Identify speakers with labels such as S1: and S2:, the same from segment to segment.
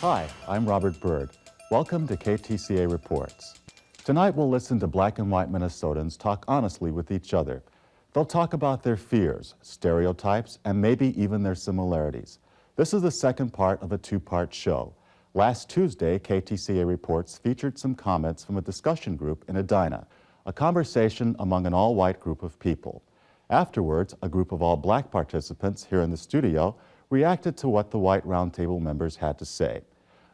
S1: Hi, I'm Robert Byrd. Welcome to KTCA Reports. Tonight we'll listen to black and white Minnesotans talk honestly with each other. They'll talk about their fears, stereotypes, and maybe even their similarities. This is the second part of a two-part show. Last Tuesday, KTCA Reports featured some comments from a discussion group in Edina, a conversation among an all-white group of people. Afterwards, a group of all-black participants here in the studio reacted to what the white Roundtable members had to say.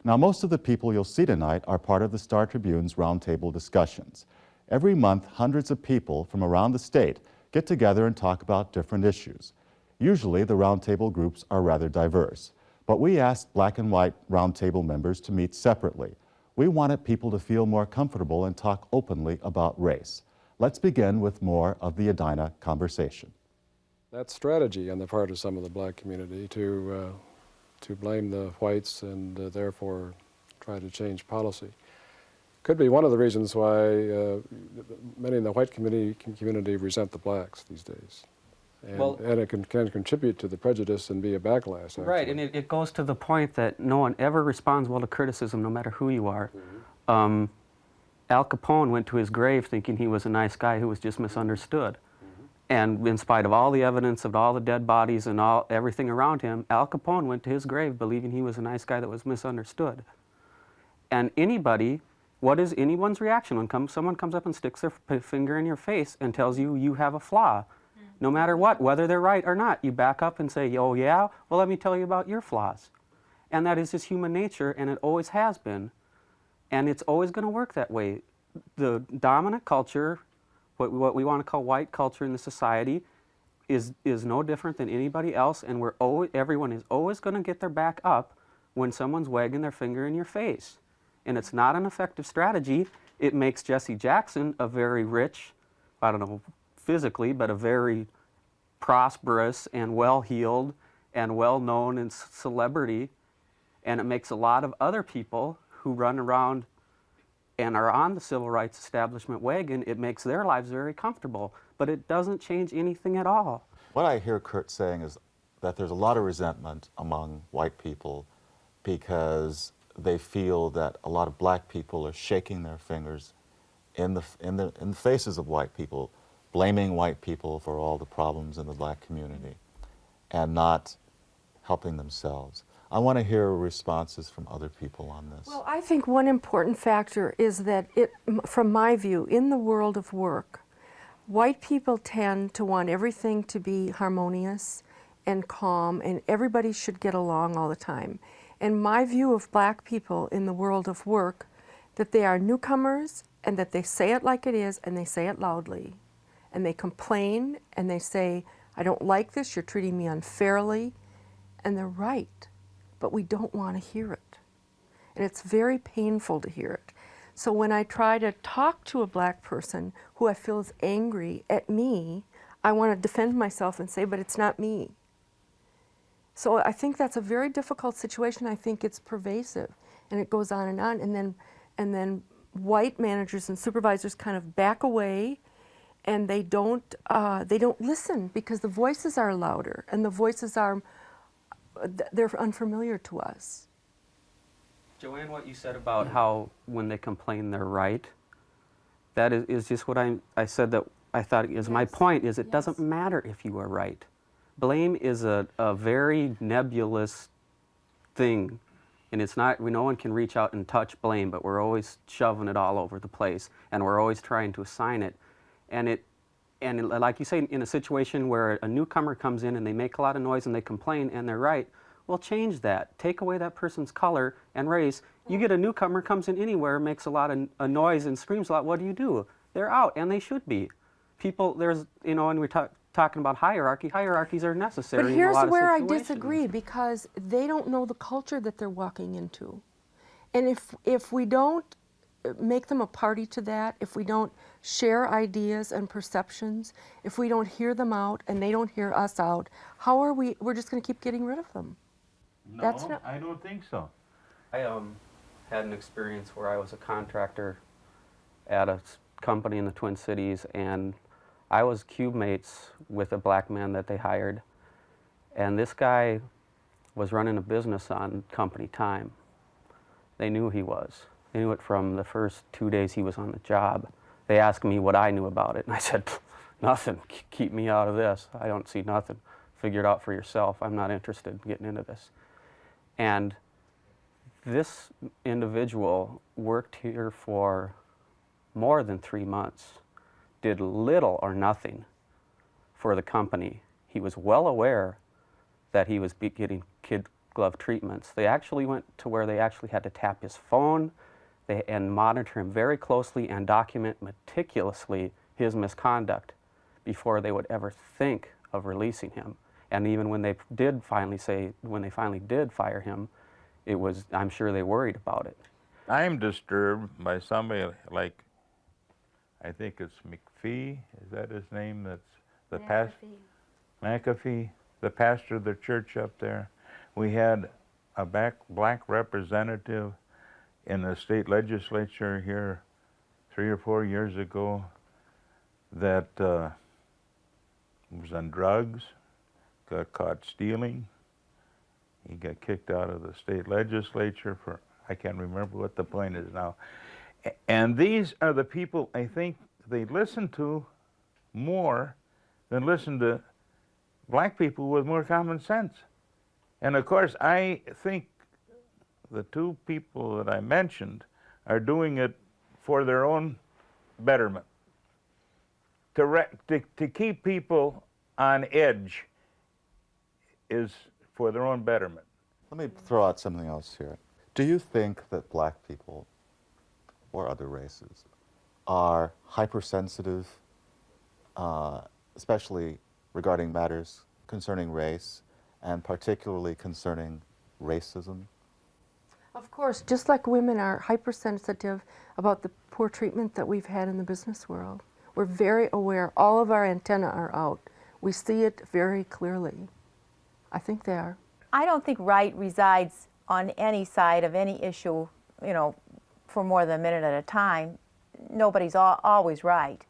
S1: Now, most of the people you'll see tonight are part of the Star Tribune's Roundtable discussions. Every month, hundreds of people from around the state get together and talk about different issues. Usually, the Roundtable groups are rather diverse, but we asked black and white Roundtable members to meet separately. We wanted people to feel more comfortable and talk openly about race. Let's begin with more of the Edina conversation.
S2: That strategy on the part of some of the black community to blame the whites and therefore try to change policy could be one of the reasons why many in the white community resent the blacks these days. And it can contribute to the prejudice and be a backlash. Actually.
S3: Right, and it goes to the point that no one ever responds well to criticism, no matter who you are. Mm-hmm. Al Capone went to his grave thinking he was a nice guy who was just misunderstood. And in spite of all the evidence of all the dead bodies and everything around him, Al Capone went to his grave believing he was a nice guy that was misunderstood. And what is anyone's reaction when someone comes up and sticks their finger in your face and tells you you have a flaw? No matter what, whether they're right or not, you back up and say, oh yeah, well let me tell you about your flaws. And that is just human nature, and it always has been. And it's always going to work that way. The dominant culture, what we want to call white culture in the society, is no different than anybody else, and everyone is always going to get their back up when someone's wagging their finger in your face. And it's not an effective strategy. It makes Jesse Jackson a very rich, I don't know physically, but a very prosperous and well-heeled and well-known and celebrity. And it makes a lot of other people who run around and are on the civil rights establishment wagon, it makes their lives very comfortable, but it doesn't change anything at all.
S1: What I hear Kurt saying is that there's a lot of resentment among white people because they feel that a lot of black people are shaking their fingers in the faces of white people, blaming white people for all the problems in the black community and not helping themselves. I want to hear responses from other people on this.
S4: Well, I think one important factor is that, from my view, in the world of work, white people tend to want everything to be harmonious and calm, and everybody should get along all the time. And my view of black people in the world of work, that they are newcomers and that they say it like it is and they say it loudly. And they complain and they say, I don't like this, you're treating me unfairly. And they're right. But we don't want to hear it. And it's very painful to hear it. So when I try to talk to a black person who I feel is angry at me, I want to defend myself and say, but it's not me. So I think that's a very difficult situation. I think it's pervasive, and it goes on, and then white managers and supervisors kind of back away, and they don't listen because the voices are louder, and the voices they're unfamiliar to us.
S3: Joanne, what you said about how when they complain they're right, that is just what I said that I thought is my point is it doesn't matter if you are right. Blame is a very nebulous thing, and it's not, no one can reach out and touch blame, but we're always shoving it all over the place, and we're always trying to assign it. And like you say, in a situation where a newcomer comes in and they make a lot of noise and they complain and they're right, well, change that. Take away that person's color and race. You get a newcomer, comes in anywhere, makes a lot of noise and screams a lot, what do? They're out, and they should be. People, there's, and we're talking about hierarchy. Hierarchies are necessary.
S4: But here's
S3: in a lot
S4: where I
S3: of
S4: disagree, because they don't know the culture that they're walking into. And if we don't make them a party to that, if we don't share ideas and perceptions, if we don't hear them out and they don't hear us out, how are we're just going to keep getting rid of them?
S5: No, I don't think so.
S3: I had an experience where I was a contractor at a company in the Twin Cities, and I was cube mates with a black man that they hired. And this guy was running a business on company time. They knew he was. They knew it from the first 2 days he was on the job. They asked me what I knew about it, and I said, nothing. Keep me out of this. I don't see nothing. Figure it out for yourself. I'm not interested in getting into this. And this individual worked here for more than 3 months, did little or nothing for the company. He was well aware that he was getting kid glove treatments. They actually went to where they actually had to tap his phone and monitor him very closely and document meticulously his misconduct before they would ever think of releasing him. And even when they did finally fire him, it was, I'm sure they worried about it.
S5: I'm disturbed by somebody like, I think it's McPhee, is that his name? That's the pastor? McAfee, the pastor of the church up there. We had a black representative in the state legislature here 3 or 4 years ago that was on drugs, got caught stealing. He got kicked out of the state legislature for, I can't remember what the point is now. And these are the people I think they listen to more than listen to black people with more common sense. And of course, I think the two people that I mentioned are doing it for their own betterment, to keep people on edge is for their own betterment.
S1: Let me throw out something else here. Do you think that black people or other races are hypersensitive, especially regarding matters concerning race and particularly concerning racism?
S4: Of course, just like women are hypersensitive about the poor treatment that we've had in the business world. We're very aware. All of our antennae are out. We see it very clearly. I think they are.
S6: I don't think right resides on any side of any issue, you know, for more than a minute at a time. Nobody's always right.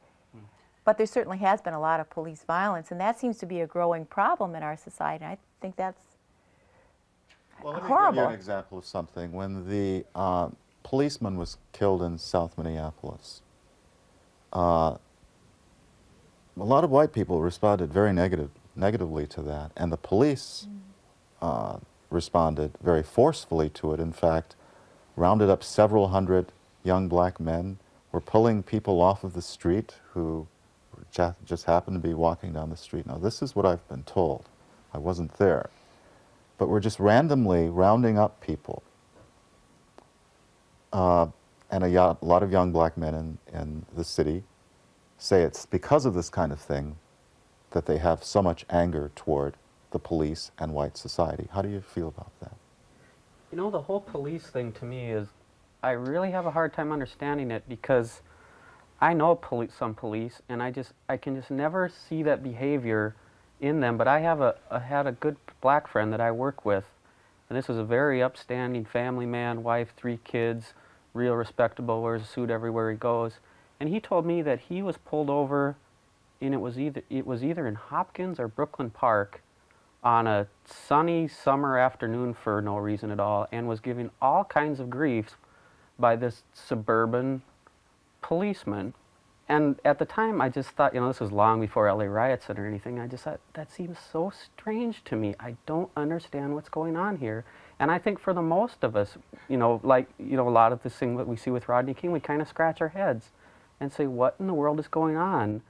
S6: But there certainly has been a lot of police violence, and that seems to be a growing problem in our society. I think that's horrible.
S1: Let me give you an example of something. When the policeman was killed in South Minneapolis, a lot of white people responded very negatively to that, and the police responded very forcefully to it. In fact, rounded up several hundred young black men, were pulling people off of the street who just happened to be walking down the street. Now, this is what I've been told. I wasn't there. But we're just randomly rounding up people. And a lot of young black men in the city say it's because of this kind of thing that they have so much anger toward the police and white society. How do you feel about that?
S3: You know, the whole police thing to me is, I really have a hard time understanding it because I know some police, and I can just never see that behavior in them. But I had a good black friend that I work with, and this was a very upstanding family man, wife, 3 kids, real respectable, wears a suit everywhere he goes. And he told me that he was pulled over, and it was either in Hopkins or Brooklyn Park on a sunny summer afternoon for no reason at all, and was giving all kinds of grief by this suburban policeman. And at the time, I just thought, you know, this was long before LA riots or anything. I just thought, that seems so strange to me. I don't understand what's going on here. And I think for the most of us, you know, like, you know, a lot of this thing that we see with Rodney King, we kind of scratch our heads and say, what in the world is going on?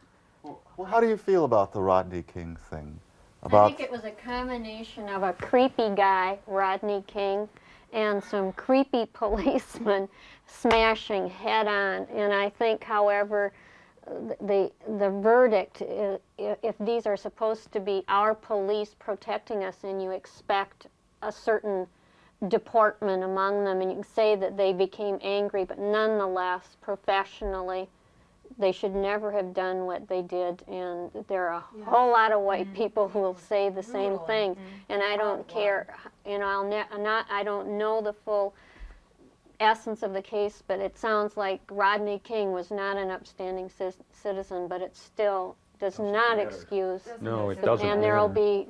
S1: Well, how do you feel about the Rodney King thing?
S7: I think it was a combination of a creepy guy, Rodney King, and some creepy policemen smashing head on. And I think, however, the verdict, if these are supposed to be our police protecting us, and you expect a certain deportment among them, and you can say that they became angry, but nonetheless, professionally, they should never have done what they did. And there are a whole lot of white people who will say the same thing. And I don't care, you know, I don't know the full essence of the case, but it sounds like Rodney King was not an upstanding citizen, but it still does not excuse.
S2: No, it doesn't.
S7: And there will be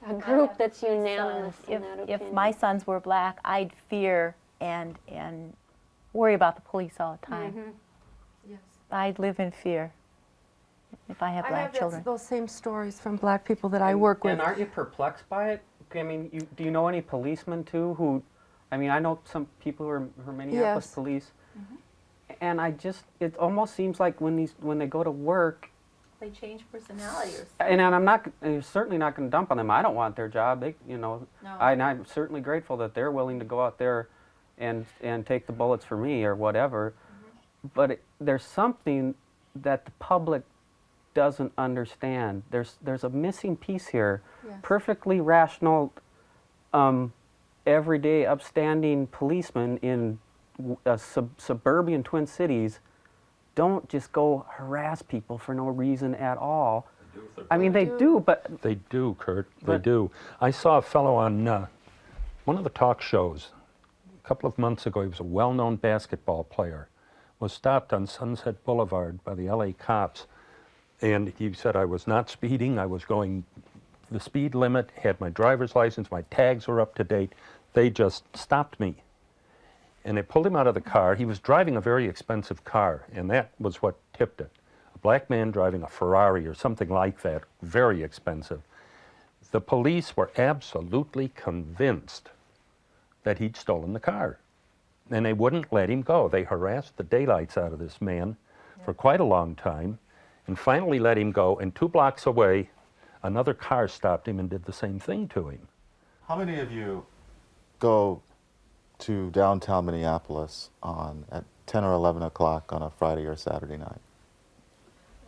S7: a group that's unanimous in
S6: If,
S7: that
S6: if
S7: opinion.
S6: my sons were black, I'd fear and worry about the police all the time.
S4: Yes.
S6: I'd live in fear if I had black children.
S4: Those same stories from black people that I work with.
S3: And aren't you perplexed by it? I mean, do you know any policemen too who, I mean, I know some people who are Minneapolis
S4: Yes.
S3: police, and it almost seems like when they go to work,
S6: They change personality or
S3: and I'm certainly not going to dump on them. I don't want their job. I'm certainly grateful that they're willing to go out there and take the bullets for me or whatever. But there's something that the public doesn't understand. There's a missing piece here.
S4: Yes.
S3: Perfectly rational, everyday, upstanding policemen in suburban Twin Cities don't just go harass people for no reason at all. I mean, they do, but...
S8: They do, Kurt. They do. I saw a fellow on one of the talk shows a couple of months ago. He was a well-known basketball player. Was stopped on Sunset Boulevard by the LA cops. And he said, I was not speeding. I was going the speed limit, had my driver's license, my tags were up to date. They just stopped me. And they pulled him out of the car. He was driving a very expensive car, and that was what tipped it. A black man driving a Ferrari or something like that, very expensive. The police were absolutely convinced that he'd stolen the car, and they wouldn't let him go. They harassed the daylights out of this man for quite a long time, and finally let him go, and 2 blocks away, another car stopped him and did the same thing to him.
S1: How many of you go to downtown Minneapolis at 10 or 11 o'clock on a Friday or Saturday night?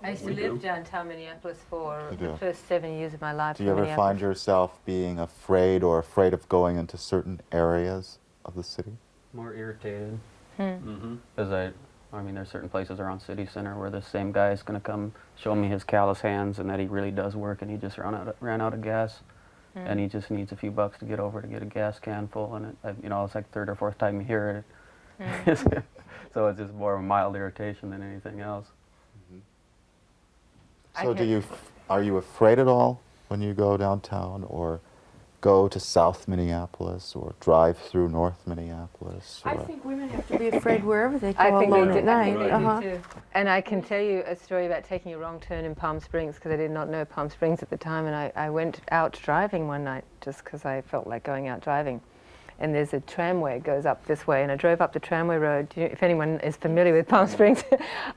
S9: I used to live downtown Minneapolis for
S1: You
S9: the
S1: do.
S9: first 7 years of my life.
S1: Do you
S9: in
S1: ever find
S9: Minneapolis.
S1: yourself being afraid of going into certain areas of the city?
S3: More irritated. Because I mean, there's certain places around City Center where the same guy is going to come show me his callous hands and that he really does work and he just ran out of gas. And he just needs a few bucks to get over to get a gas can full, and it's like 3rd or 4th time you hear it. So it's just more of a mild irritation than anything else.
S1: So are you afraid at all when you go downtown, or go to South Minneapolis, or drive through North Minneapolis?
S4: I think women have to be afraid wherever they go
S9: I think
S4: alone
S9: they
S4: at
S9: do.
S4: night.
S9: I think they do too. And I can tell you a story about taking a wrong turn in Palm Springs, because I did not know Palm Springs at the time, and I went out driving one night just because I felt like going out driving. And there's a tramway that goes up this way, and I drove up the tramway road. If anyone is familiar with Palm Springs,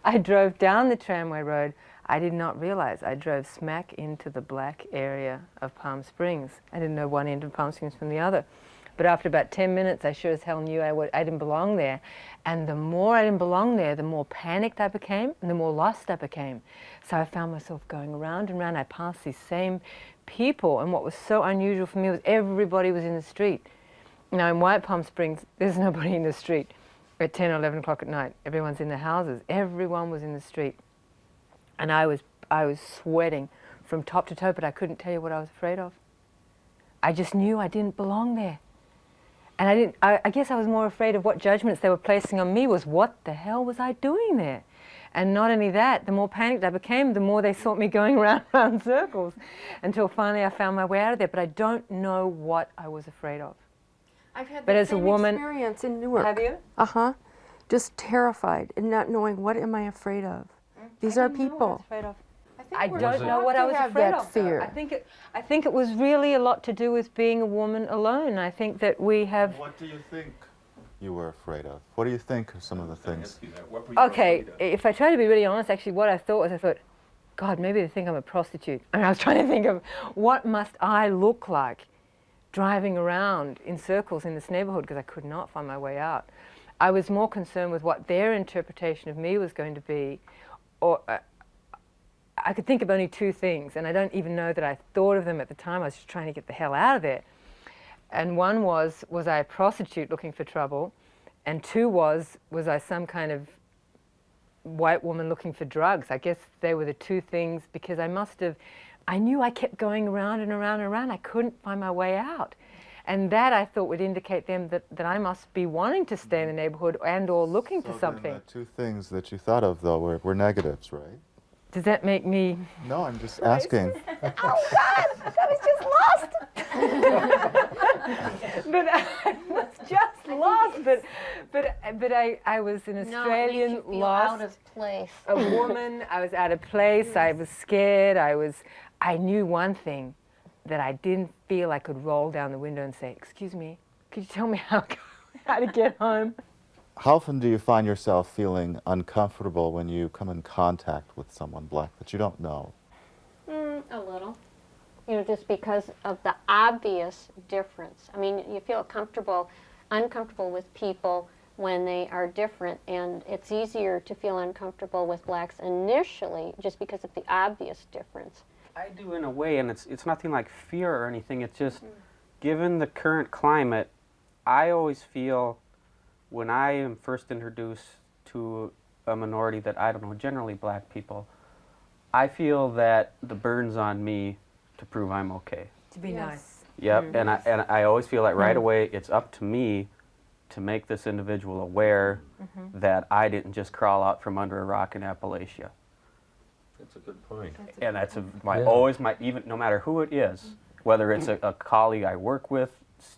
S9: I drove down the tramway road. I did not realize I drove smack into the black area of Palm Springs. I didn't know one end of Palm Springs from the other. But after about 10 minutes, I sure as hell knew I didn't belong there. And the more I didn't belong there, the more panicked I became and the more lost I became. So I found myself going around and around. I passed these same people, and what was so unusual for me was everybody was in the street. Now in White Palm Springs, there's nobody in the street at 10 or 11 o'clock at night. Everyone's in their houses. Everyone was in the street. And I was sweating from top to toe, but I couldn't tell you what I was afraid of. I just knew I didn't belong there. And I guess I was more afraid of what judgments they were placing on me. Was what the hell was I doing there? And not only that, the more panicked I became, the more they saw me going round circles, until finally I found my way out of there. But I don't know what I was afraid of.
S4: I've had
S9: But
S4: the
S9: as a
S4: same
S9: woman-
S4: experience in Newark.
S9: Have you?
S4: Just terrified and not knowing what am I afraid of. These are people.
S9: I don't know what I was afraid of.
S4: Fear.
S9: I think it was really a lot to do with being a woman alone. I think that we have.
S1: What do you think you were afraid of? What do you think are some of the things?
S9: Okay, if I try to be really honest, actually, what I thought, God, maybe they think I'm a prostitute. And I was trying to think of what must I look like driving around in circles in this neighborhood, because I could not find my way out. I was more concerned with what their interpretation of me was going to be, or I could think of only 2 things, and I don't even know that I thought of them at the time. I was just trying to get the hell out of there. And one was I a prostitute looking for trouble? And 2 was I some kind of white woman looking for drugs? I guess they were the 2 things, because I knew I kept going around and around and around. I couldn't find my way out. And that, I thought, would indicate them that I must be wanting to stay in the neighborhood and or looking for something.
S1: The 2 things that you thought of, though, were negatives, right?
S9: Does that make me?
S1: No, I'm just asking.
S6: Oh God, I was just lost.
S9: But I was just lost. But I was an Australian
S7: no, it makes you feel
S9: lost.
S7: out of place.
S9: A woman. I was out of place. I was scared. I knew one thing, that I didn't feel I could roll down the window and say, "Excuse me, could you tell me how to get home?"
S1: How often do you find yourself feeling uncomfortable when you come in contact with someone black that you don't know?
S7: A little. You know, just because of the obvious difference. I mean, you feel uncomfortable with people when they are different, and it's easier to feel uncomfortable with blacks initially just because of the obvious difference.
S3: I do in a way, and it's nothing like fear or anything. It's just, given the current climate, I always feel when I am first introduced to a minority that I don't know, generally black people, I feel that the burden's on me to prove I'm okay.
S9: To be nice.
S3: Yep, and I always feel like right away it's up to me to make this individual aware that I didn't just crawl out from under a rock in Appalachia.
S8: That's a good point.
S3: And that's always my, even no matter who it is, whether it's a colleague I work with,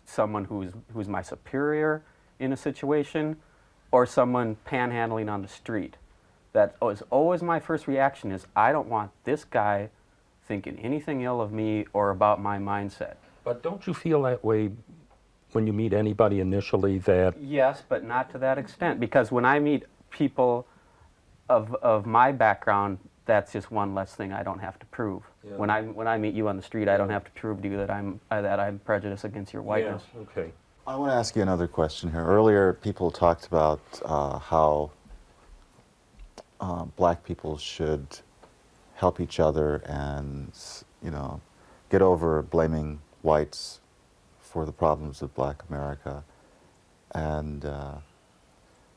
S3: someone who's my superior in a situation, or someone panhandling on the street. That is always my first reaction is, I don't want this guy thinking anything ill of me or about my mindset.
S8: But don't you feel that way when you meet anybody initially that...
S3: Yes, but not to that extent, because when I meet people of my background, that's just one less thing I don't have to prove. Yeah. When I meet you on the street, I don't have to prove to you that I'm prejudiced against your whiteness.
S8: Yeah. Okay.
S1: I want to ask you another question here. Earlier, people talked about how black people should help each other and, you know, get over blaming whites for the problems of black America. And,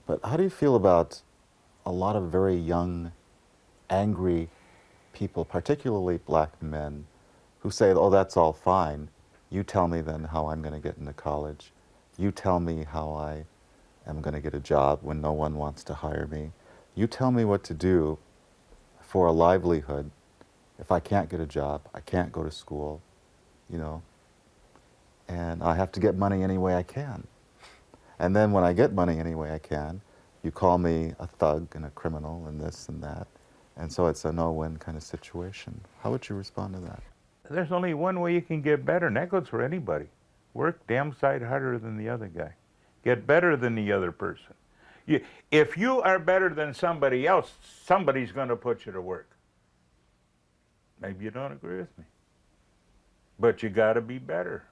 S1: but how do you feel about a lot of very young, angry people, particularly black men, who say, oh, that's all fine. You tell me then how I'm going to get into college. You tell me how I am going to get a job when no one wants to hire me. You tell me what to do for a livelihood. If I can't get a job, I can't go to school, you know, and I have to get money any way I can. And then when I get money any way I can, you call me a thug and a criminal and this and that. And so it's a no-win kind of situation. How would you respond to that?
S5: There's only one way you can get better, and that goes for anybody. Work damn sight harder than the other guy. Get better than the other person. If you are better than somebody else, somebody's going to put you to work. Maybe you don't agree with me, but you got to be better.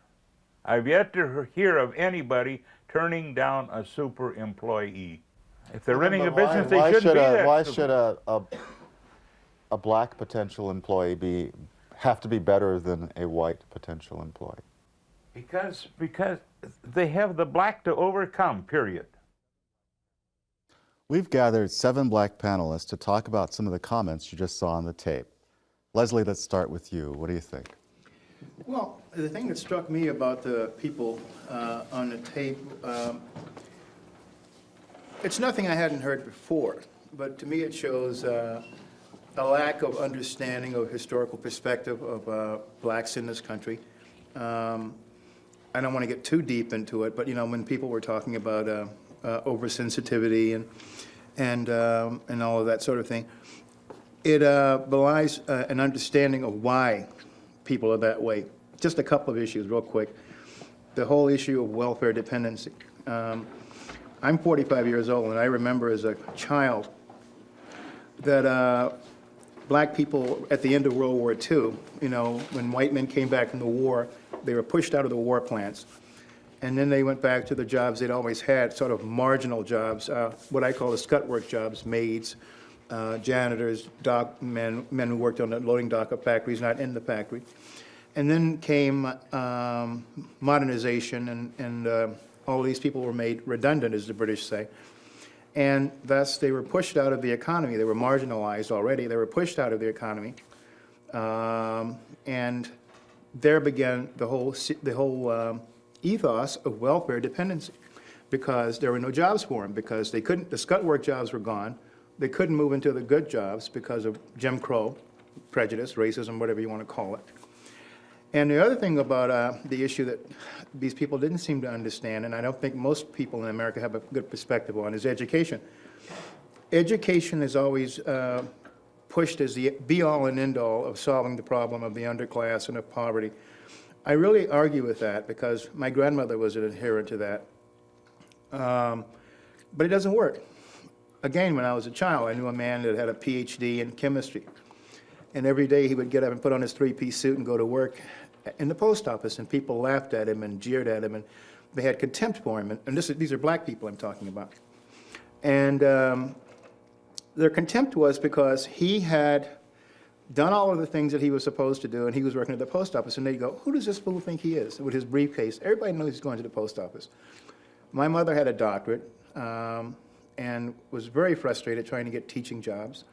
S5: I've yet to hear of anybody turning down a super employee. If they're running a business, they shouldn't be that.
S1: Why should a black potential employee have to be better than a white potential employee?
S5: Because they have the black to overcome, period.
S1: We've gathered 7 black panelists to talk about some of the comments you just saw on the tape. Leslie, let's start with you. What do you think?
S10: Well, the thing that struck me about the people on the tape, it's nothing I hadn't heard before, but to me it shows a lack of understanding of historical perspective of blacks in this country. I don't want to get too deep into it, but you know, when people were talking about oversensitivity and all of that sort of thing, it belies an understanding of why people are that way. Just a couple of issues real quick. The whole issue of welfare dependency. I'm 45 years old, and I remember as a child that black people at the end of World War II, you know, when white men came back from the war, they were pushed out of the war plants. And then they went back to the jobs they'd always had, sort of marginal jobs, what I call the scut work jobs, maids, janitors, dock men who worked on the loading dock of factories, not in the factory. And then came modernization, and all these people were made redundant, as the British say. And thus, they were pushed out of the economy. They were marginalized already. They were pushed out of the economy. And there began the whole ethos of welfare dependency, because there were no jobs for them, because they couldn't, the scut work jobs were gone, they couldn't move into the good jobs because of Jim Crow, prejudice, racism, whatever you want to call it. And the other thing about the issue that these people didn't seem to understand, and I don't think most people in America have a good perspective on, is education. Education is always pushed as the be-all and end-all of solving the problem of the underclass and of poverty. I really argue with that because my grandmother was an adherent to that. But it doesn't work. Again, when I was a child, I knew a man that had a PhD in chemistry. And every day he would get up and put on his three-piece suit and go to work in the post office, and people laughed at him and jeered at him, and they had contempt for him. And these are black people I'm talking about. And their contempt was because he had done all of the things that he was supposed to do, and he was working at the post office, and they'd go, who does this fool think he is, with his briefcase? Everybody knows he's going to the post office. My mother had a doctorate and was very frustrated trying to get teaching jobs.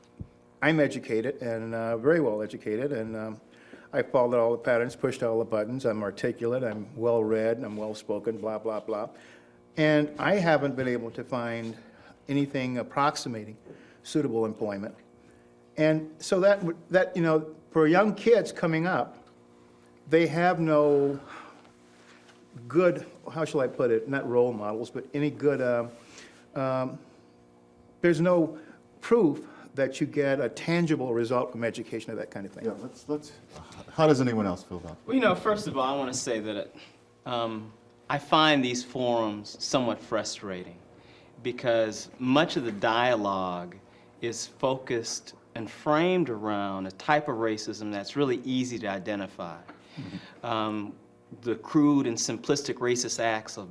S10: I'm educated and very well educated, and I followed all the patterns, pushed all the buttons. I'm articulate, I'm well-read, I'm well-spoken, blah, blah, blah. And I haven't been able to find anything approximating suitable employment. And so that you know, for young kids coming up, they have no good, how shall I put it, not role models, but any good, there's no proof that you get a tangible result from education or that kind of thing.
S1: Yeah, how does anyone else feel about that?
S11: Well, you know, first of all, I want to say that I find these forums somewhat frustrating because much of the dialogue is focused and framed around a type of racism that's really easy to identify. Mm-hmm. The crude and simplistic racist acts of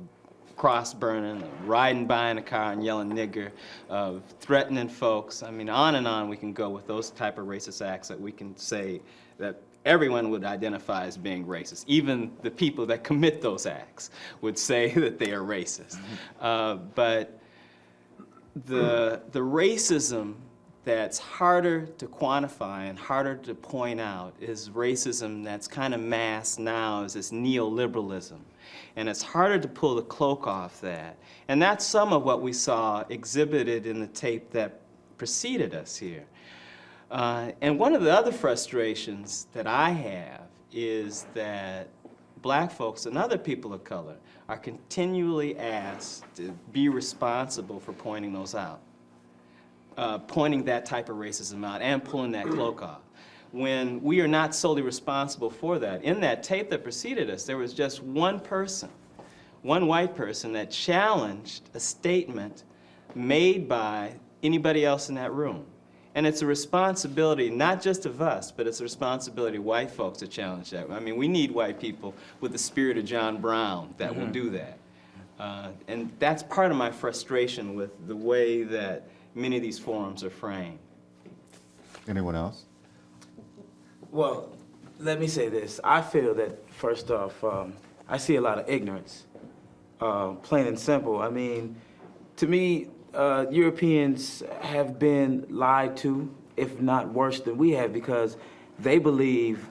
S11: cross burning, of riding by in a car and yelling nigger, of threatening folks. I mean, on and on we can go with those type of racist acts that we can say that everyone would identify as being racist. Even the people that commit those acts would say that they are racist. Mm-hmm. But the racism that's harder to quantify and harder to point out is racism that's kind of masked now as this neoliberalism. And it's harder to pull the cloak off that. And that's some of what we saw exhibited in the tape that preceded us here. And one of the other frustrations that I have is that black folks and other people of color are continually asked to be responsible for pointing those out. Pointing that type of racism out and pulling that cloak off, when we are not solely responsible for that. In that tape that preceded us, there was just one person, one white person, that challenged a statement made by anybody else in that room. And it's a responsibility not just of us, but it's a responsibility of white folks to challenge that. I mean, we need white people with the spirit of John Brown that will do that. And that's part of my frustration with the way that many of these forums are framed.
S1: Anyone else?
S12: Well, let me say this. I feel that, first off, I see a lot of ignorance, plain and simple. I mean, to me, Europeans have been lied to, if not worse than we have, because they believe,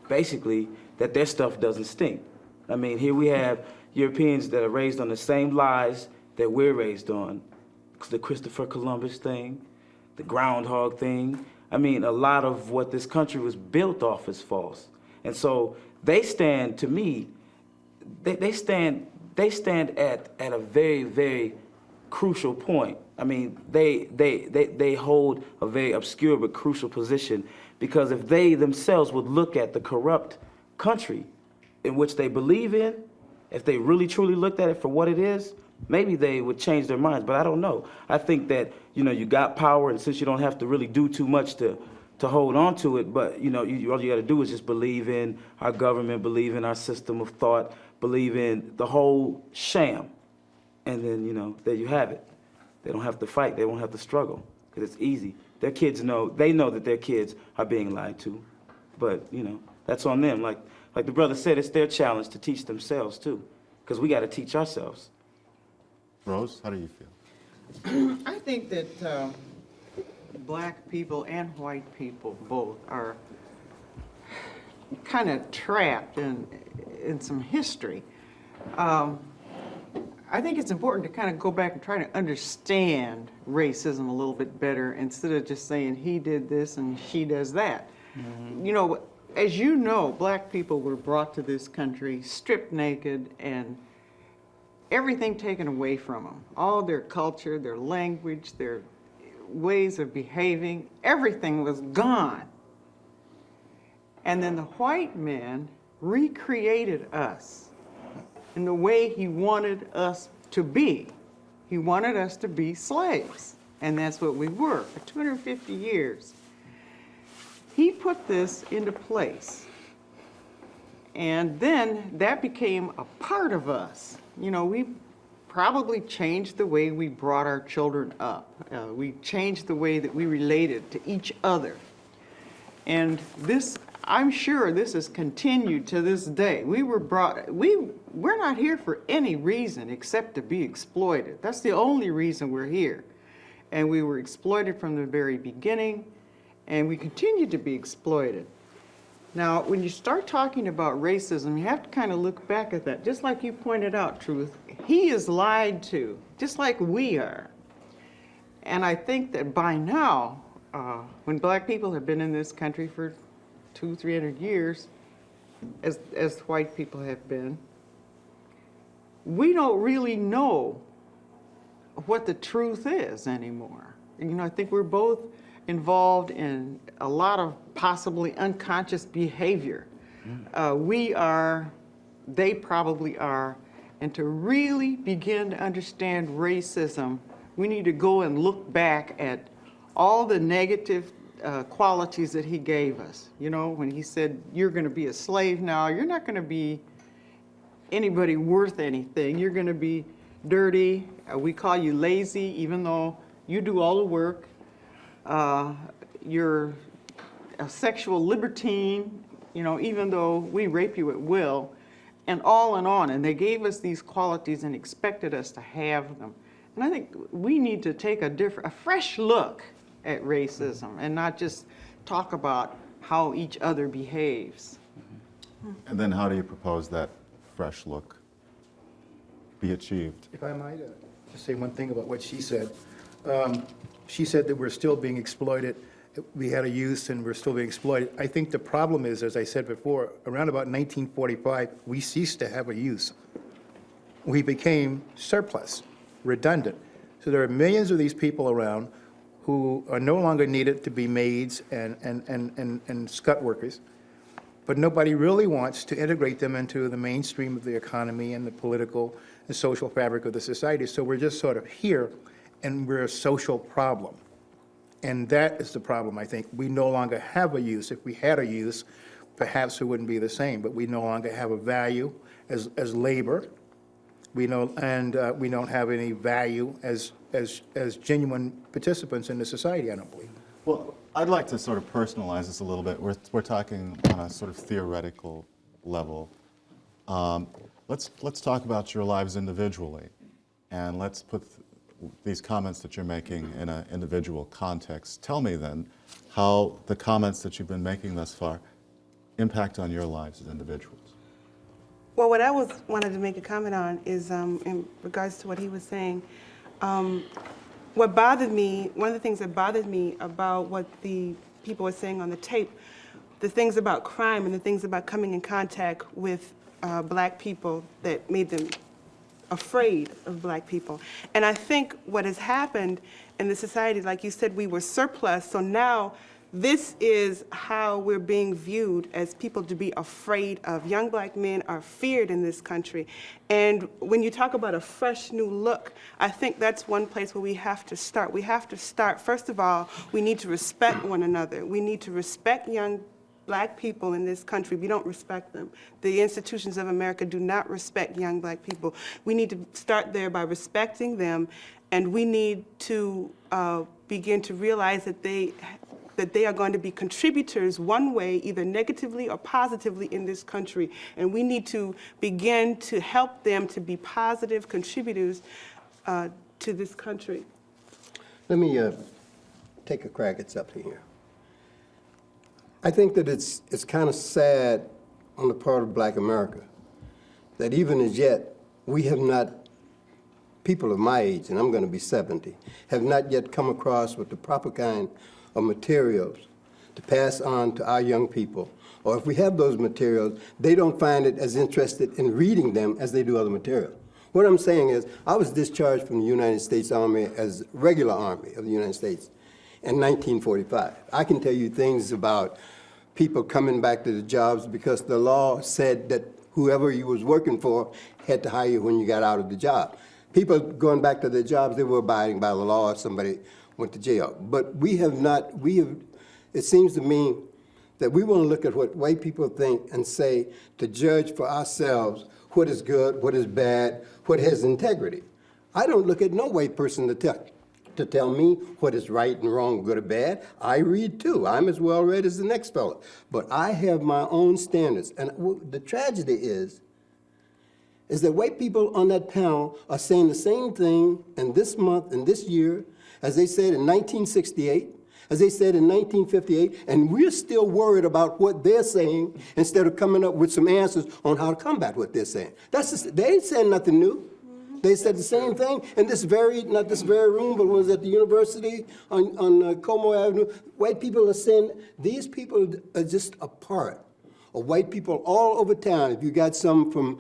S12: basically, that their stuff doesn't stink. I mean, here we have Europeans that are raised on the same lies that we're raised on. The Christopher Columbus thing, the groundhog thing. I mean, a lot of what this country was built off is false. And so they stand, to me, they stand at a very, very crucial point. I mean, they hold a very obscure but crucial position, because if they themselves would look at the corrupt country in which they believe in, if they really truly looked at it for what it is, maybe they would change their minds, but I don't know. I think that, you know, you got power, and since you don't have to really do too much to hold on to it, but, you know, all you got to do is just believe in our government, believe in our system of thought, believe in the whole sham, and then, you know, there you have it. They don't have to fight. They won't have to struggle, because it's easy. Their kids know, they know that their kids are being lied to, but, you know, that's on them. Like the brother said, it's their challenge to teach themselves, too, because we got to teach ourselves.
S1: Rose, how do you feel?
S13: I think that black people and white people both are kind of trapped in some history. I think it's important to kind of go back and try to understand racism a little bit better instead of just saying he did this and she does that. You know, as you know, black people were brought to this country stripped naked and everything taken away from them. All their culture, their language, their ways of behaving, everything was gone. And then the white man recreated us in the way he wanted us to be. He wanted us to be slaves, and that's what we were for 250 years. He put this into place, and then that became a part of us. You know, we probably changed the way we brought our children up. We changed the way that we related to each other. And this, I'm sure this has continued to this day. We're not here for any reason except to be exploited. That's the only reason we're here. And we were exploited from the very beginning, and we continue to be exploited. Now, when you start talking about racism, you have to kind of look back at that. Just like you pointed out, Truth, he is lied to, just like we are. And I think that by now, when black people have been in this country for 200-300 years, as white people have been, we don't really know what the truth is anymore. You know, I think we're both involved in a lot of possibly unconscious behavior. We are, they probably are, and to really begin to understand racism, we need to go and look back at all the negative qualities that he gave us. You know, when he said, you're gonna be a slave now, you're not gonna be anybody worth anything, you're gonna be dirty, we call you lazy, even though you do all the work. You're a sexual libertine, you know, even though we rape you at will, and on. And they gave us these qualities and expected us to have them. And I think we need to take a fresh look at racism and not just talk about how each other behaves.
S1: And then how do you propose that fresh look be achieved?
S10: If I might just say one thing about what she said. She said that we're still being exploited. We had a use and we're still being exploited. I think the problem is, as I said before, around about 1945, we ceased to have a use. We became surplus, redundant. So there are millions of these people around who are no longer needed to be maids and scut workers, but nobody really wants to integrate them into the mainstream of the economy and the political and social fabric of the society. So we're just sort of here, and we're a social problem. And that is the problem, I think. We no longer have a use. If we had a use, perhaps it wouldn't be the same, but we no longer have a value as labor. We don't have any value as genuine participants in the society, I don't believe.
S1: Well, I'd like to sort of personalize this a little bit. We're talking on a sort of theoretical level. Let's talk about your lives individually, and let's put these comments that you're making in an individual context. Tell me then how the comments that you've been making thus far impact on your lives as individuals.
S14: Well, what I wanted to make a comment on is in regards to what he was saying. What bothered me, one of the things that bothered me about what the people were saying on the tape, the things about crime and the things about coming in contact with black people that made them afraid of black people. And I think what has happened in the society, like you said, we were surplus, so now this is how we're being viewed, as people to be afraid of. Young black men are feared in this country. And when you talk about a fresh new look, I think that's one place where we have to start. We have to start, first of all, we need to respect one another. We need to respect young black people in this country. We don't respect them. The institutions of America do not respect young black people. We need to start there by respecting them, and we need to begin to realize that they are going to be contributors one way, either negatively or positively in this country. And we need to begin to help them to be positive contributors to this country.
S15: Let me take a crack at something here. I think that it's kind of sad on the part of Black America that even as yet we have not people of my age, and I'm going to be 70, have not yet come across with the proper kind of materials to pass on to our young people. Or if we have those materials, they don't find it as interested in reading them as they do other material. What I'm saying is, I was discharged from the United States Army as regular Army of the United States in 1945. I can tell you things about people coming back to the jobs because the law said that whoever you was working for had to hire you when you got out of the job. People going back to their jobs, they were abiding by the law if somebody went to jail. But it seems to me that we want to look at what white people think and say, to judge for ourselves what is good, what is bad, what has integrity. I don't look at no white person to tell me what is right and wrong, good or bad. I read too. I'm as well read as the next fellow. But I have my own standards. And the tragedy is that white people on that panel are saying the same thing in this month and this year as they said in 1968, as they said in 1958, and we're still worried about what they're saying instead of coming up with some answers on how to combat what they're saying. They ain't saying nothing new. They said the same thing in this not this very room, but was at the university on Como Avenue. White people are saying these people are just a part of white people all over town. If you got some from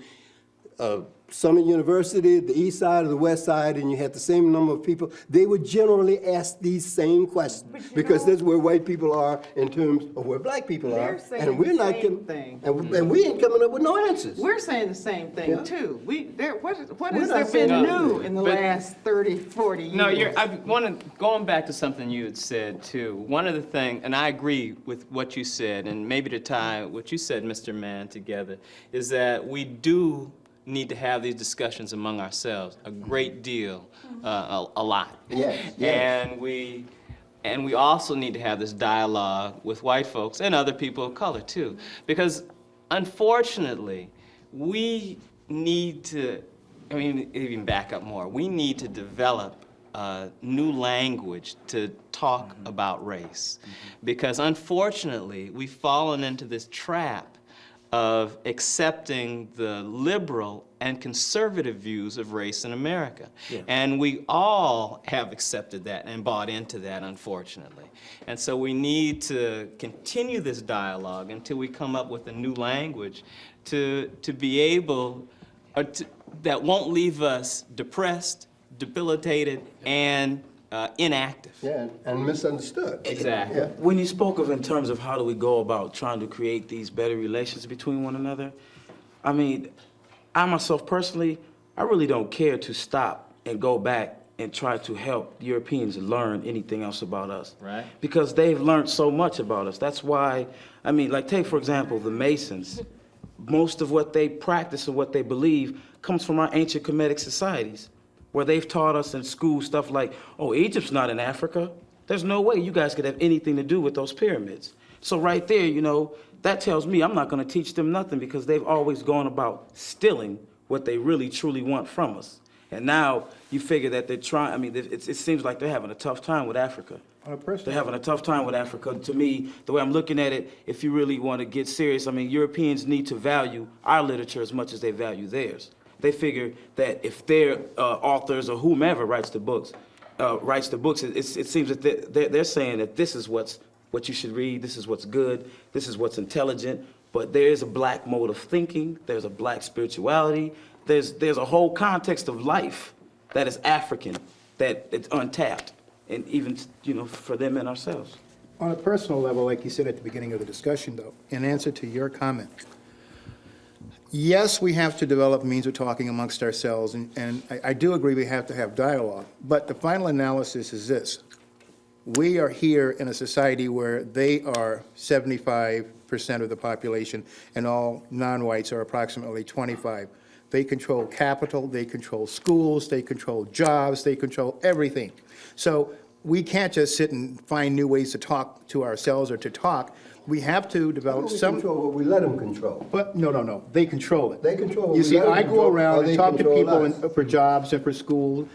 S15: Summit University, the east side or the west side, and you had the same number of people, they would generally ask these same questions because that's where white people are in terms of where black people are. And we're not and we ain't coming up with no answers.
S13: We're saying the same thing too. What has there been new in the last 30, 40 years?
S11: No, going back to something you had said too, one of the things, and I agree with what you said, and maybe to tie what you said, Mr. Mann, together, is that we do need to have these discussions among ourselves a great deal, a lot.
S15: Yes.
S11: And we also need to have this dialogue with white folks and other people of color too, because unfortunately we need to, even back up more, we need to develop new language to talk about race, because unfortunately we've fallen into this trap of accepting the liberal and conservative views of race in America. Yeah. And we all have accepted that and bought into that, unfortunately. And so we need to continue this dialogue until we come up with a new language to be able, that won't leave us depressed, debilitated, and inactive.
S15: Yeah, and misunderstood.
S11: Exactly.
S15: Yeah.
S12: When you spoke of in terms of how do we go about trying to create these better relations between one another, I myself personally, I really don't care to stop and go back and try to help Europeans learn anything else about us.
S11: Right.
S12: Because they've learned so much about us. That's why, take for example, the Masons. Most of what they practice and what they believe comes from our ancient Kemetic societies, where they've taught us in school stuff like, oh, Egypt's not in Africa. There's no way you guys could have anything to do with those pyramids. So right there, that tells me I'm not going to teach them nothing because they've always gone about stealing what they really, truly want from us. And now you figure that they're trying, it seems like they're having a tough time with Africa. They're having a tough time with Africa. To me, the way I'm looking at it, if you really want to get serious, Europeans need to value our literature as much as they value theirs. They figure that if their authors or whomever writes the books, it seems that they're saying that this is what you should read, this is what's good, this is what's intelligent, but there is a black mode of thinking, there's a black spirituality, there's a whole context of life that is African, that it's untapped, and even, for them and ourselves.
S10: On a personal level, like you said at the beginning of the discussion, though, in answer to your comment, yes, we have to develop means of talking amongst ourselves, and I do agree we have to have dialogue. But the final analysis is this. We are here in a society where they are 75% of the population, and all non-whites are approximately 25. They control capital, they control schools, they control jobs, they control everything. So we can't just sit and find new ways to talk to ourselves or to talk. We have to develop some.
S15: Control what we let them control.
S10: But no. They control it.
S15: They control.
S10: You see, I go around and talk to people for jobs and for school.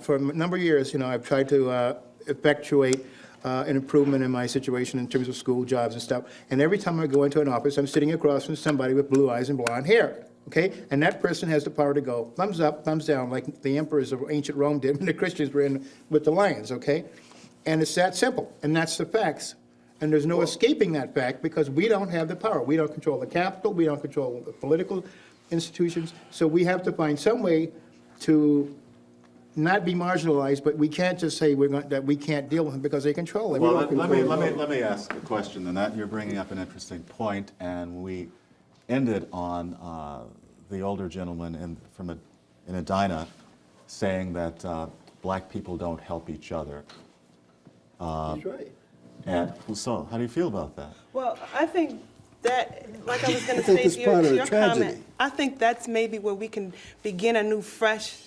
S10: For a number of years, I've tried to effectuate an improvement in my situation in terms of school, jobs, and stuff. And every time I go into an office, I'm sitting across from somebody with blue eyes and blonde hair. okay? And that person has the power to go thumbs up, thumbs down, like the emperors of ancient Rome did when the Christians were in with the lions, okay? And it's that simple, and that's the facts. And there's no escaping that fact because we don't have the power. We don't control the capital, we don't control the political institutions, so we have to find some way to not be marginalized, but we can't just say that we can't deal with them because they control it.
S1: Well, let me ask a question, and that you're bringing up an interesting point, and we ended on the older gentleman in Edina saying that black people don't help each other.
S15: That's right.
S1: And so, how do you feel about that?
S14: Well, I think that, like I was going
S15: I
S14: to
S15: think
S14: say
S15: it's
S14: to
S15: part of the
S14: your
S15: tragedy.
S14: comment, I think that's maybe where we can begin a new, fresh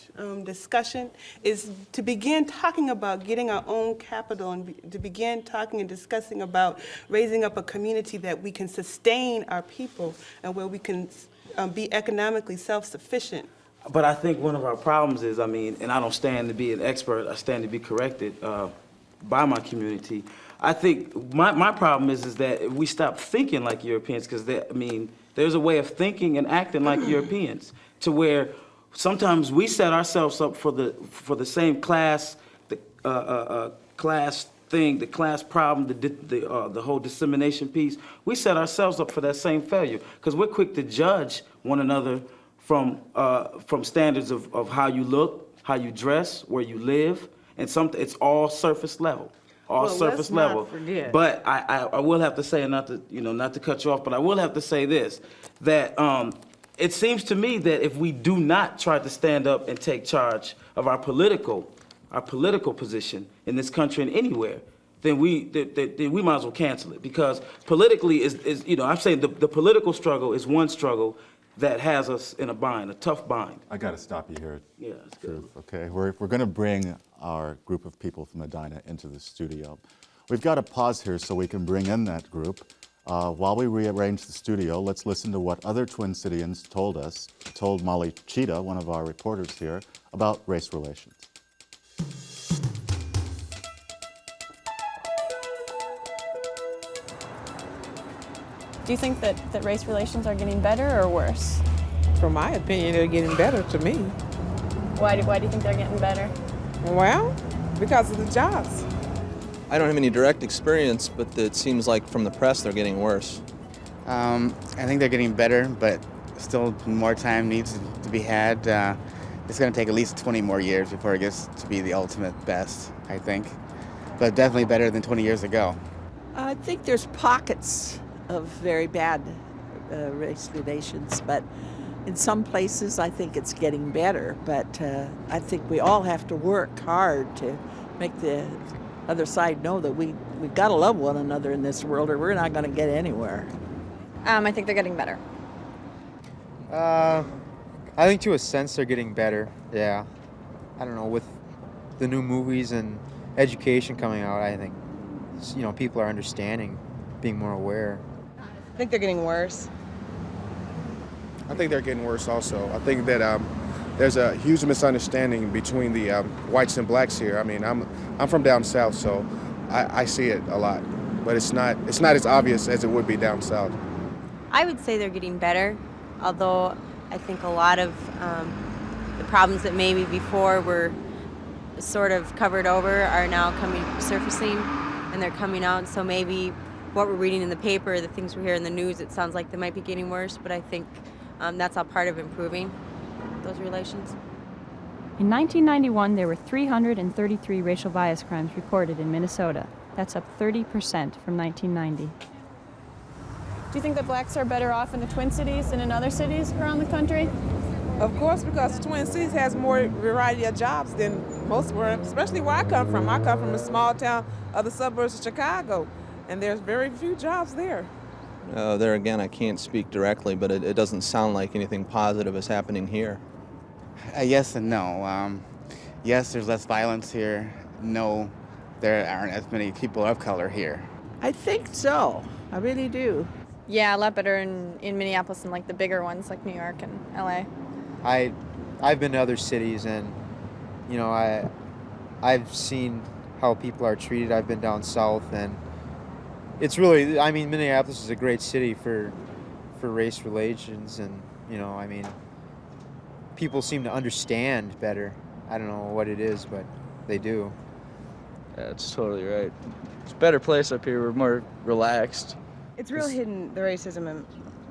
S14: discussion, is to begin talking about getting our own capital and to begin talking and discussing about raising up a community that we can sustain our people and where we can be economically self-sufficient.
S12: But I think one of our problems is, I mean, and I don't stand to be an expert, I stand to be corrected by my community. I think my problem is that if we stop thinking like Europeans, because I mean, there's a way of thinking and acting like Europeans, to where sometimes we set ourselves up for the same class, class thing, the class problem, the whole dissemination piece. We set ourselves up for that same failure because we're quick to judge one another from standards of how you look, how you dress, where you live, and it's all surface level. All surface level. But I will have to say, and not to cut you off, but I will have to say this, that it seems to me that if we do not try to stand up and take charge of our political position in this country and anywhere, then we might as well cancel it, because politically is I'm saying the political struggle is one struggle that has us in a bind, a tough bind.
S1: I got to stop you here.
S12: Yeah, that's good.
S1: Okay, we're going to bring our group of people from Edina into the studio. We've got to pause here so we can bring in that group. While we rearrange the studio, let's listen to what other Twin Cityans told Molly Cheetah, one of our reporters here, about race relations.
S16: Do you think that race relations are getting better or worse?
S17: From my opinion, they're getting better to me.
S16: Why do you think they're getting better?
S17: Well, because of the jobs.
S18: I don't have any direct experience, but it seems like from the press they're getting worse.
S19: I think they're getting better, but still more time needs to be had. It's going to take at least 20 more years before it gets to be the ultimate best, I think. But definitely better than 20 years ago.
S20: I think there's pockets of very bad race relations, but in some places I think it's getting better. But I think we all have to work hard to make the other side know that we've got to love one another in this world, or we're not going to get anywhere.
S16: I think they're getting better.
S21: I think to a sense they're getting better, yeah. I don't know, with the new movies and education coming out, I think, people are understanding, being more aware.
S22: I think they're getting worse.
S23: I think they're getting worse also. I think that there's a huge misunderstanding between the whites and blacks here. I mean, I'm from down south, so I see it a lot, but it's not as obvious as it would be down south.
S24: I would say they're getting better, although I think a lot of the problems that maybe before were sort of covered over are now surfacing, and they're coming out. So maybe what we're reading in the paper, the things we hear in the news, it sounds like they might be getting worse, but I think that's all part of improving those relations.
S25: In 1991, there were 333 racial bias crimes reported in Minnesota. That's up 30% from 1990.
S16: Do you think that blacks are better off in the Twin Cities than in other cities around the country?
S17: Of course, because the Twin Cities has more variety of jobs than most were, especially where I come from. I come from a small town of the suburbs of Chicago, and there's very few jobs there.
S18: There again, I can't speak directly, but it doesn't sound like anything positive is happening here.
S19: Yes and no. Yes, there's less violence here. No, there aren't as many people of color here.
S20: I think so. I really do.
S16: Yeah, a lot better in Minneapolis than like the bigger ones like New York and LA.
S21: I've been to other cities, and I've seen how people are treated. I've been down south, and it's really, Minneapolis is a great city for race relations, and You know, I mean, people seem to understand better. I don't know what it is, but they do.
S2: Yeah, that's totally right. It's a better place up here. We're more relaxed.
S22: It's real hidden, the racism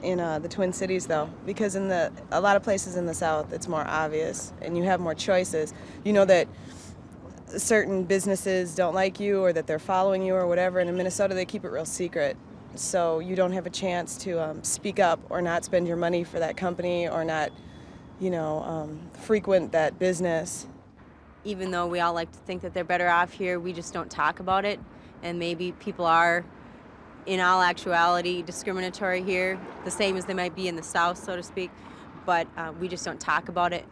S22: in the Twin Cities, though, because in a lot of places in the South, it's more obvious, and you have more choices. You know that certain businesses don't like you, or that they're following you, or whatever. And in Minnesota, they keep it real secret, so you don't have a chance to speak up, or not spend your money for that company, or not, you know, frequent that business.
S24: Even though we all like to think that they're better off here, we just don't talk about it. And maybe people are, in all actuality, discriminatory here, the same as they might be in the South, so to speak. But we just don't talk about it,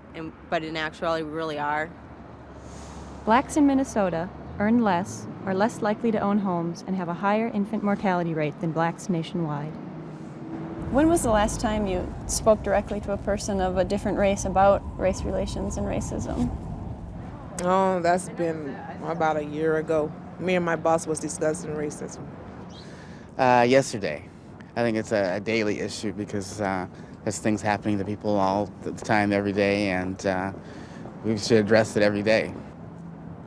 S24: but in actuality, we really are.
S25: Blacks in Minnesota earn less, are less likely to own homes, and have a higher infant mortality rate than blacks nationwide.
S16: When was the last time you spoke directly to a person of a different race about race relations and racism?
S17: Oh, that's been about a year ago. Me and my boss was discussing racism.
S19: Yesterday. I think it's a daily issue because there's things happening to people all the time, every day, and we should address it every day.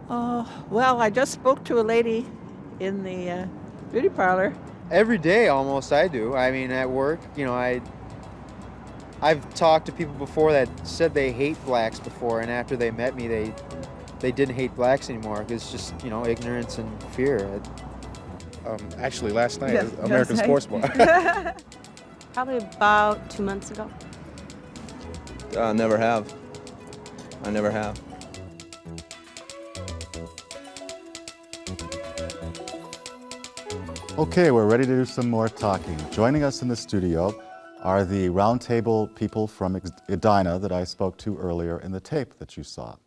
S20: Well, I just spoke to a lady in the beauty parlor.
S21: Every day, almost, I do. I mean, at work, you know, I've talked to people before that said they hate blacks before, and after they met me, they didn't hate blacks anymore. It's just, you know, ignorance and fear.
S23: Actually, last night,
S24: Yes,
S23: American
S24: last
S23: Sports
S24: night.
S23: Bar.
S24: Probably about 2 months ago.
S18: Never have. I never have.
S1: Okay, we're ready to do some more talking. Joining us in the studio are the Roundtable people from Edina that I spoke to earlier in the tape that you saw.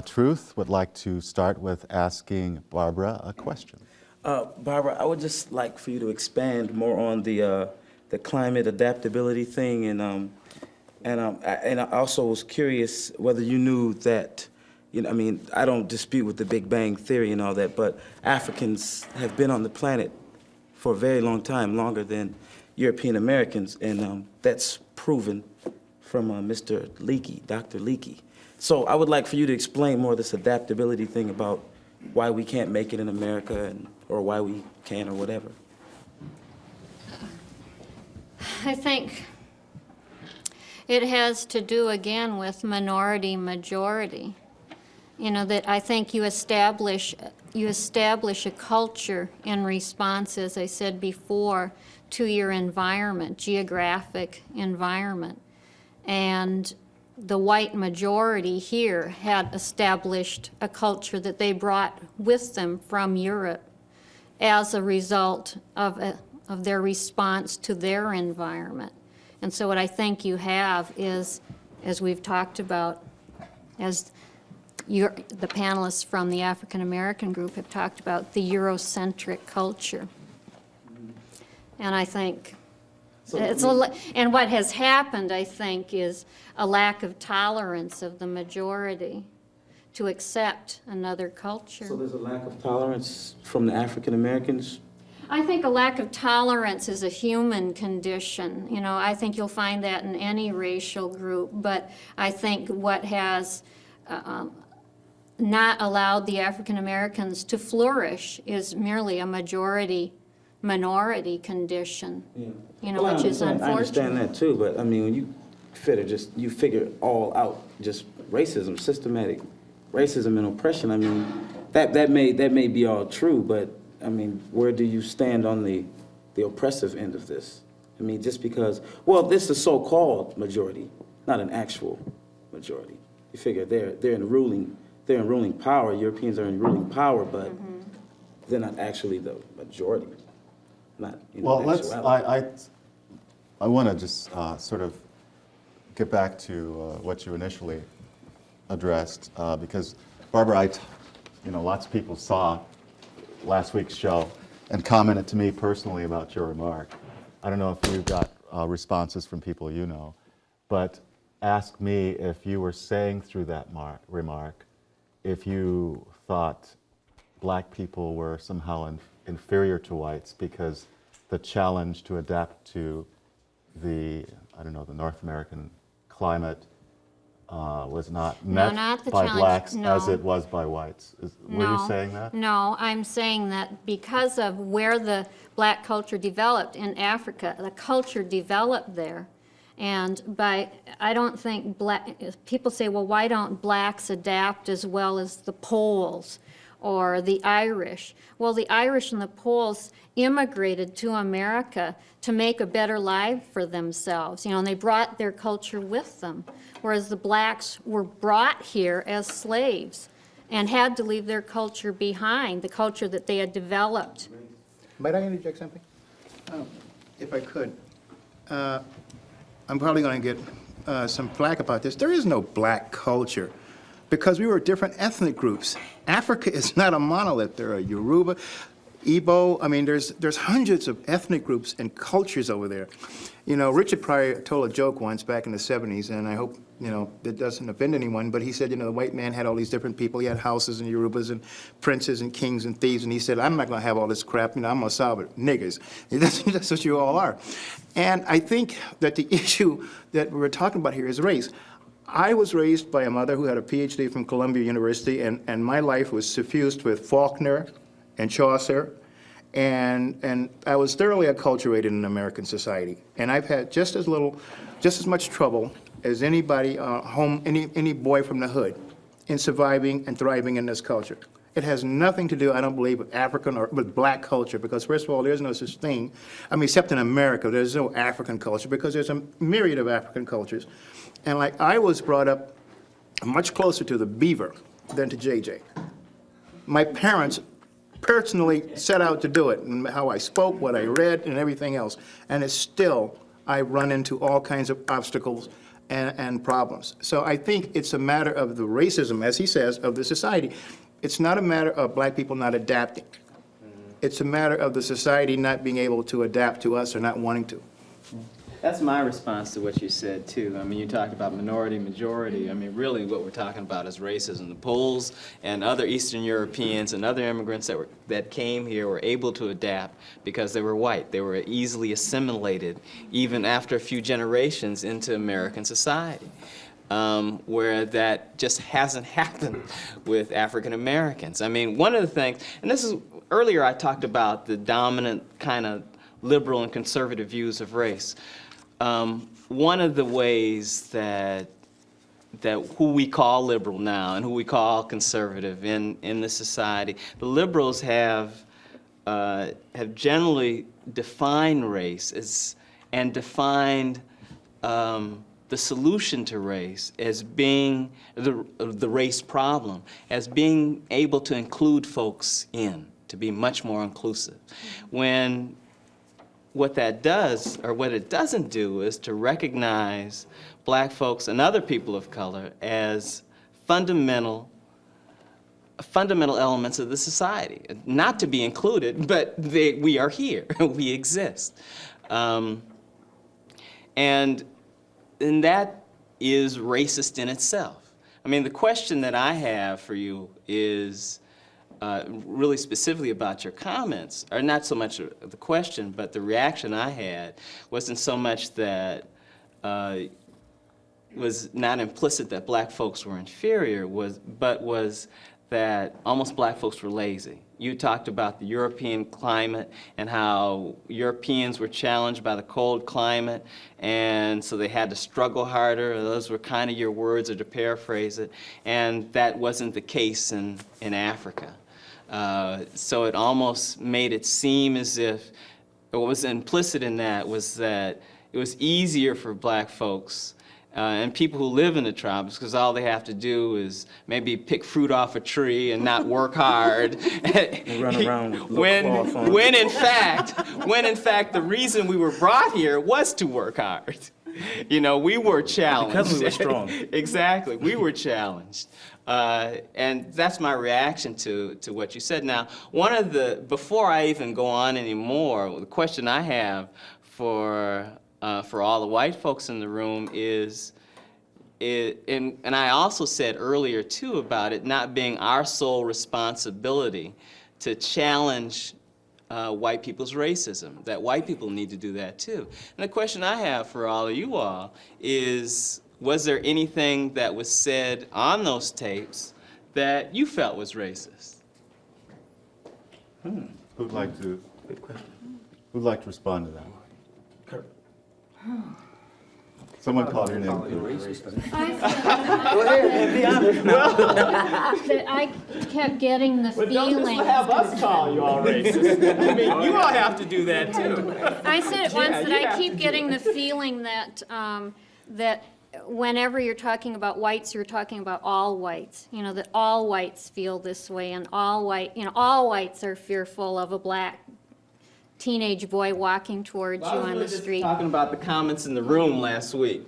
S1: Truth would like to start with asking Barbara a question.
S12: Barbara, I would just like for you to expand more on the climate adaptability thing, and I also was curious whether you knew that, you know, I mean, I don't dispute with the Big Bang Theory and all that, but Africans have been on the planet for a very long time, longer than European Americans, and that's proven from Mr. Leakey, Dr. Leakey. So I would like for you to explain more of this adaptability thing about why we can't make it in America, or why we can, or whatever.
S4: I think it has to do again with minority majority. You know, that I think you establish a culture in response, as I said before, to your environment, geographic environment. And the white majority here had established a culture that they brought with them from Europe as a result of their response to their environment. And so what I think you have is, as we've talked about, as the panelists from the African American group have talked about, the Eurocentric culture. And I think and what has happened, I think, is a lack of tolerance of the majority to accept another culture.
S12: So there's a lack of tolerance from the African Americans?
S4: I think a lack of tolerance is a human condition. You know, I think you'll find that in any racial group, but I think what has not allowed the African Americans to flourish is merely a minority condition.
S12: Yeah.
S4: You know,
S12: Well,
S4: which is unfortunate.
S12: I understand that too, but I mean, when you figure it all out, just racism, systematic racism and oppression, I mean, that may be all true, but I mean, where do you stand on the oppressive end of this? I mean, just because, well, this is a so-called majority, not an actual majority. You figure they're in ruling power. Europeans are in ruling power, but they're not actually the majority. Not,
S1: well, I want to just sort of get back to what you initially addressed, because Barbara, lots of people saw last week's show and commented to me personally about your remark. I don't know if you got responses from people you know, but ask me if you were saying through that remark if you thought black people were somehow inferior to whites because the challenge to adapt to the I don't know, the North American climate was not met
S4: not the
S1: by
S4: challenge,
S1: blacks
S4: no.
S1: as it was by whites. Were you saying that?
S4: No, I'm saying that because of where the black culture developed in Africa, the culture developed there. And I don't think people say, well, why don't blacks adapt as well as the Poles or the Irish? Well, the Irish and the Poles immigrated to America to make a better life for themselves, and they brought their culture with them, whereas the blacks were brought here as slaves and had to leave their culture behind, the culture that they had developed.
S10: Might I interject something? If I could. I'm probably going to get some flack about this. There is no black culture because we were different ethnic groups. Africa is not a monolith. There are Yoruba, Igbo. I mean, there's hundreds of ethnic groups and cultures over there. Richard Pryor told a joke once back in the 70s, and I hope, that doesn't offend anyone, but he said, the white man had all these different people. He had houses and Yorubas and princes and kings and thieves, and he said, I'm not going to have all this crap. I'm going to solve it. Niggers. That's what you all are. And I think that the issue that we're talking about here is race. I was raised by a mother who had a PhD from Columbia University, and my life was suffused with Faulkner and Chaucer, and I was thoroughly acculturated in American society. And I've had just as much trouble as anybody any boy from the hood in surviving and thriving in this culture. It has nothing to do, I don't believe, with African or with black culture, because first of all, there's no such thing. I mean, except in America, there's no African culture, because there's a myriad of African cultures. And like, I was brought up much closer to the beaver than to JJ. My parents personally set out to do it, and how I spoke, what I read, and everything else. And it's still, I run into all kinds of obstacles and problems. So I think it's a matter of the racism, as he says, of the society. It's not a matter of black people not adapting. It's a matter of the society not being able to adapt to us or not wanting to.
S11: That's my response to what you said, too. I mean, you talked about minority, majority. I mean, really what we're talking about is racism. The Poles and other Eastern Europeans and other immigrants that came here were able to adapt because they were white. They were easily assimilated, even after a few generations, into American society. Where that just hasn't happened with African Americans. I mean, one of the things, and this is, earlier I talked about the dominant kind of liberal and conservative views of race. One of the ways that who we call liberal now and who we call conservative in the society, the liberals have generally defined race and defined the solution to race as being the race problem, as being able to include folks in, to be much more inclusive. When what that does, or what it doesn't do, is to recognize black folks and other people of color as fundamental elements of the society. Not to be included, but we are here, we exist. And that is racist in itself. I mean, the question that I have for you is really specifically about your comments, or not so much the question, but the reaction I had wasn't so much that was not implicit that black folks were inferior, but was that almost black folks were lazy. You talked about the European climate and how Europeans were challenged by the cold climate, and so they had to struggle harder. Those were kind of your words, or to paraphrase it, and that wasn't the case in Africa. So it almost made it seem as if what was implicit in that was that it was easier for black folks and people who live in the tropics, because all they have to do is maybe pick fruit off a tree and not work hard.
S12: And run around with
S11: when in fact the reason we were brought here was to work hard. You know, we were challenged.
S12: Because we were strong.
S11: Exactly, we were challenged. And that's my reaction to what you said. Now, before I even go on anymore, the question I have for all the white folks in the room is, and I also said earlier too about it not being our sole responsibility to challenge white people's racism, that white people need to do that too. And the question I have for all of you all is, was there anything that was said on those tapes that you felt was racist?
S1: Who'd like to? Good question. Who'd like to respond to that?
S3: Kurt.
S1: Someone called your name.
S3: Go
S1: ahead
S3: and be honest.
S4: That I kept getting the feeling.
S11: Don't have us call you all racist. I mean, you all have to do that too.
S4: I said it once that I keep getting the feeling that that whenever you're talking about whites, you're talking about all whites. You know, that all whites feel this way, and all whites are fearful of a black teenage boy walking towards you on the street.
S11: Talking about the comments in the room last week,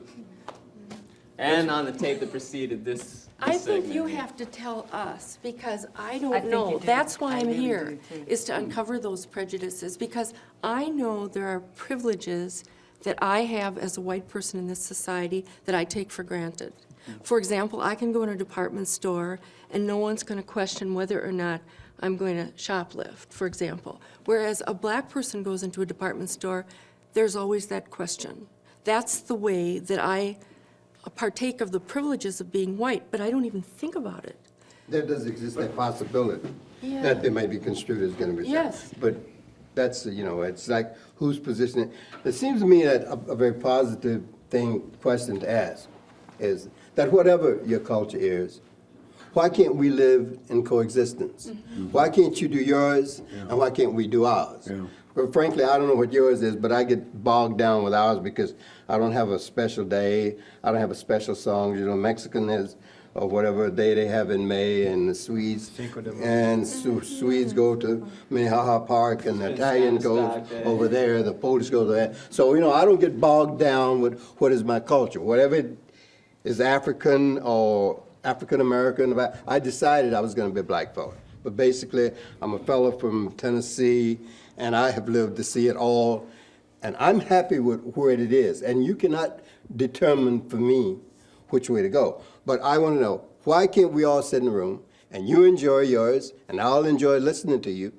S11: and on the tape that preceded this.
S6: I think you have to tell us, because I don't
S7: think
S6: know.
S7: you do.
S6: That's why
S7: I
S6: I'm
S7: really
S6: here,
S7: do, too.
S6: is to uncover those prejudices, because I know there are privileges that I have as a white person in this society that I take for granted. For example, I can go in a department store and no one's going to question whether or not I'm going to shoplift, for example. Whereas a black person goes into a department store, there's always that question. That's the way that I partake of the privileges of being white, but I don't even think about it.
S15: There does exist that possibility
S6: Yeah.
S15: that they might be construed as going to be.
S6: Yes.
S15: But that's, it's like who's positioning. It seems to me that a very positive question to ask is that whatever your culture is, why can't we live in coexistence?
S6: Mm-hmm.
S15: Why can't you do yours, and why can't we do ours? Well, frankly, I don't know what yours is, but I get bogged down with ours because I don't have a special day. I don't have a special song. You know, Mexican is, or whatever day they have in May, and the Swedes, Swedes go to Minnehaha Park, and the Italian goes over there, the Polish go there. So, I don't get bogged down with what is my culture. Whatever it is, African or African American, I decided I was going to be a black fellow. But basically, I'm a fellow from Tennessee, and I have lived to see it all, and I'm happy with where it is. And you cannot determine for me which way to go. But I want to know, why can't we all sit in a room, and you enjoy yours, and I'll enjoy listening to you,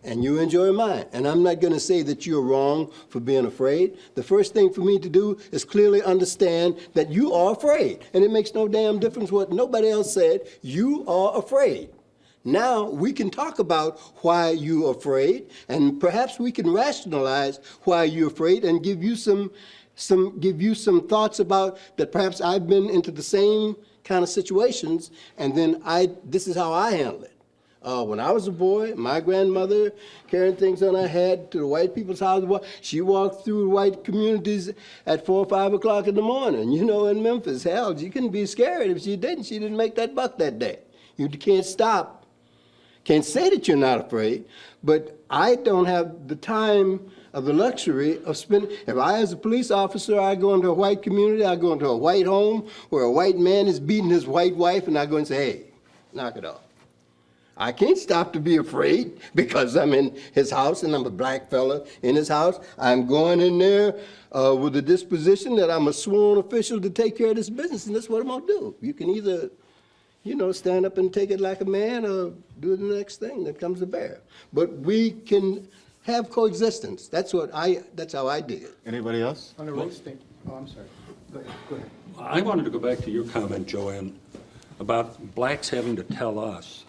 S15: and you enjoy mine? And I'm not going to say that you're wrong for being afraid. The first thing for me to do is clearly understand that you are afraid. And it makes no damn difference what nobody else said. You are afraid. Now we can talk about why you're afraid, and perhaps we can rationalize why you're afraid and give you some thoughts about that. Perhaps I've been into the same kind of situations, and then this is how I handle it. When I was a boy, my grandmother carrying things on her head to the white people's house, she walked through white communities at 4 or 5 o'clock in the morning. In Memphis, hell, you couldn't be scared if she didn't. She didn't make that buck that day. You can't stop. Can't say that you're not afraid, but I don't have the time of the luxury of spending. If I, as a police officer, I go into a white community, I go into a white home where a white man is beating his white wife, and I go and say, hey, knock it off. I can't stop to be afraid because I'm in his house and I'm a black fella in his house. I'm going in there with the disposition that I'm a sworn official to take care of this business, and that's what I'm going to do. You can either stand up and take it like a man or do the next thing that comes to bear. But we can have coexistence. That's how I dig it.
S1: Anybody else?
S10: On the race thing. Oh, I'm sorry. Go ahead.
S3: I wanted to go back to your comment, Joanne, about blacks having to tell us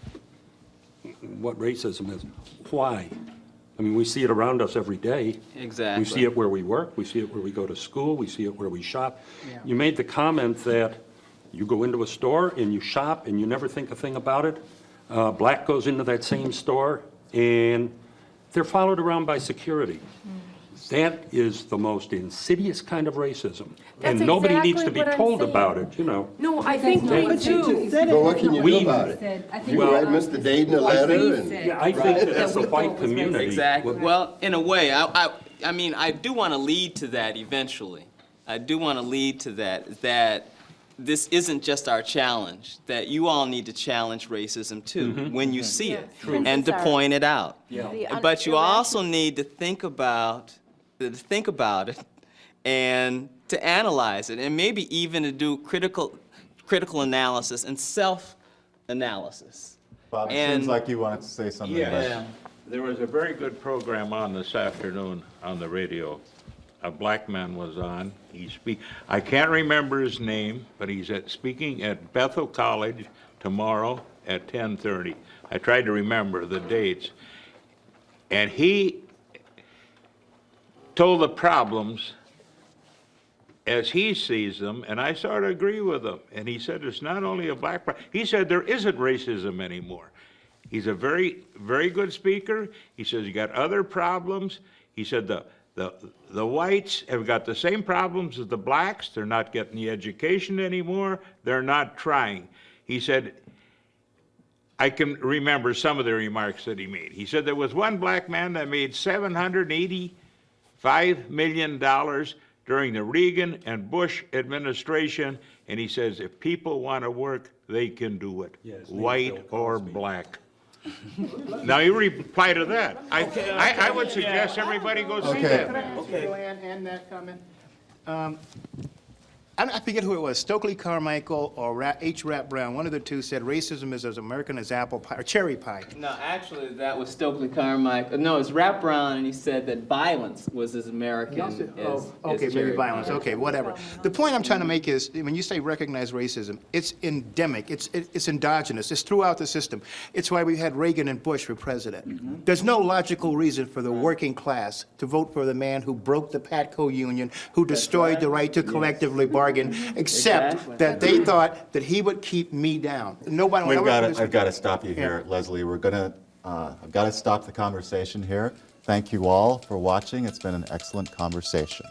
S3: what racism is. Why? I mean, we see it around us every day.
S11: Exactly.
S3: We see it where we work. We see it where we go to school. We see it where we shop.
S11: Yeah.
S3: You made the comment that you go into a store and you shop and you never think a thing about it. Black goes into that same store and they're followed around by security. That is the most insidious kind of racism.
S6: That's
S3: and nobody
S6: exactly
S3: needs to be
S6: what I'm
S3: told
S6: saying.
S3: about it,
S6: No, I think we do.
S15: But what can you do about it? You can write Mr. Dayton a letter.
S3: I think that as a white community.
S11: Exactly. Well, in a way, I mean, I do want to lead to that eventually. I do want to lead to that this isn't just our challenge, that you all need to challenge racism too when you see it and to point it out.
S3: Yeah.
S11: But you also need to think about it and to analyze it, and maybe even to do critical analysis and self-analysis.
S1: Bob, it seems like you wanted to say something.
S11: Yeah.
S5: There was a very good program on this afternoon on the radio. A black man was on. I can't remember his name, but he's speaking at Bethel College tomorrow at 10:30. I tried to remember the dates. And he told the problems as he sees them, and I sort of agree with him. And he said it's not only a black problem. He said there isn't racism anymore. He's a very, very good speaker. He says you got other problems. He said the whites have got the same problems as the blacks. They're not getting the education anymore. They're not trying. He said, I can remember some of the remarks that he made. He said there was one black man that made $785 million during the Reagan and Bush administration, and he says if people want to work, they can do it, white or black. Now you reply to that. I would suggest everybody go see that.
S10: Okay. Joanne, and that comment. I forget who it was, Stokely Carmichael or H. Rap Brown. One of the two said racism is as American as apple pie or cherry pie.
S11: No, actually, that was Stokely Carmichael. No, it's Rap Brown, and he said that violence was as American as
S10: maybe
S11: cherry
S10: violence.
S11: pie.
S10: Okay, whatever. The point I'm trying to make is, when you say recognize racism, it's endemic. It's endogenous. It's throughout the system. It's why we had Reagan and Bush for president. There's no logical reason for the working class to vote for the man who broke the PATCO union, who destroyed the right to collectively bargain, except that they thought that he would keep me down. Nobody.
S1: I've got to stop you here, Leslie. I've got to stop the conversation here. Thank you all for watching. It's been an excellent conversation.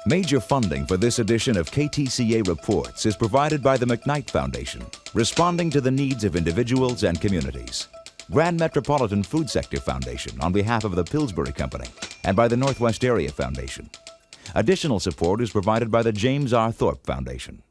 S7: Major funding for this edition of KTCA Reports is provided by the McKnight Foundation, responding to the needs of individuals and communities. Grand Metropolitan Food Sector Foundation on behalf of the Pillsbury Company and by the Northwest Area Foundation. Additional support is provided by the James R. Thorpe Foundation.